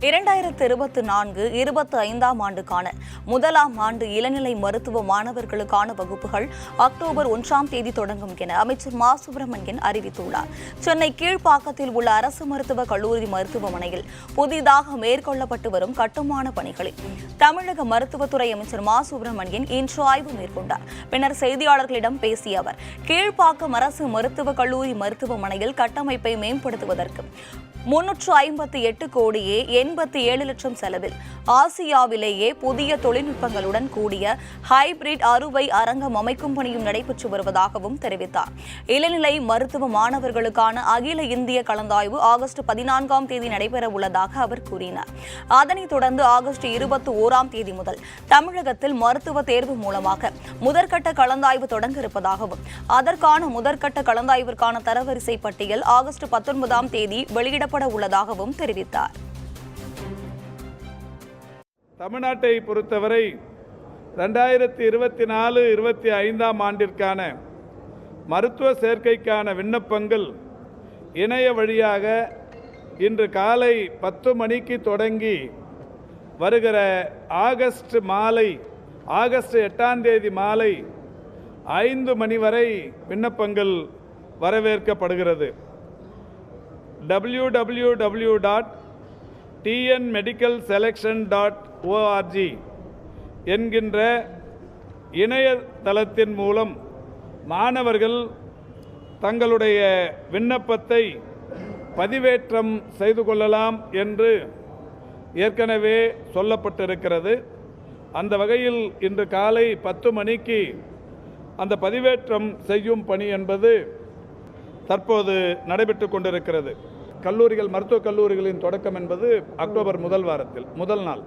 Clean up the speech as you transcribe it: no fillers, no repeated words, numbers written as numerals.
2024-25 ஆண்டுக்கான முதலாம் ஆண்டு இளநிலை மருத்துவ மாணவர்களுக்கான வகுப்புகள் அக்டோபர் 1ஆம் தேதி தொடங்கும் என அமைச்சர் மா சுப்பிரமணியன் அறிவித்துள்ளார். சென்னை கீழ்ப்பாக்கத்தில் உள்ள அரசு மருத்துவக் கல்லூரி மருத்துவமனையில் புதிதாக மேற்கொள்ளப்பட்டு வரும் கட்டுமான பணிகளில் தமிழக மருத்துவத்துறை அமைச்சர் மா சுப்பிரமணியன் இன்று ஆய்வு மேற்கொண்டார். பின்னர் செய்தியாளர்களிடம் பேசிய அவர், கீழ்ப்பாக்கம் அரசு மருத்துவக் கல்லூரி மருத்துவமனையில் கட்டமைப்பை மேம்படுத்துவதற்கு 358 கோடியே 87 லட்சம் செலவில் ஆசியாவிலேயே புதிய தொழில்நுட்பங்களுடன் கூடிய ஹைபிரிட் அறுவை அரங்கம் அமைக்கும் பணியும் நடைபெற்று வருவதாகவும் தெரிவித்தார். இளநிலை மருத்துவ மாணவர்களுக்கான அகில இந்திய கலந்தாய்வு ஆகஸ்ட் 14ஆம் தேதி நடைபெற உள்ளதாக அவர் கூறினார். அதனைத் தொடர்ந்து ஆகஸ்ட் 21ஆம் தேதி முதல் தமிழகத்தில் மருத்துவ தேர்வு மூலமாக முதற்கட்ட கலந்தாய்வு தொடங்க இருப்பதாகவும் அதற்கான முதற்கட்ட கலந்தாய்விற்கான தரவரிசை பட்டியல் ஆகஸ்ட் 19ஆம் தேதி வெளியிடப்பட உள்ளதாகவும் தெரிவித்தார். தமிழ்நாட்டை பொறுத்தவரை 2024-25 ஆண்டிற்கான மருத்துவ சேர்க்கைக்கான விண்ணப்பங்கள் இணைய வழியாக இன்று காலை 10 மணிக்கு தொடங்கி வருகிற ஆகஸ்ட் 8ஆம் தேதி மாலை 5 மணி வரை விண்ணப்பங்கள் வரவேற்கப்படுகிறது. www.tnmedicalselection.org என்கின்ற இணையதளத்தின் மூலம் மாணவர்கள் தங்களுடைய விண்ணப்பத்தை பதிவேற்றம் செய்து கொள்ளலாம் என்று ஏற்கனவே சொல்லப்பட்டிருக்கிறது. அந்த வகையில் இன்று காலை 10 மணிக்கு அந்த பதிவேற்றம் செய்யும் பணி என்பது தற்போது நடைபெற்று கொண்டிருக்கிறது. மருத்துவக் கல்லூரிகளின் தொடக்கம் என்பது அக்டோபர் முதல் நாள்.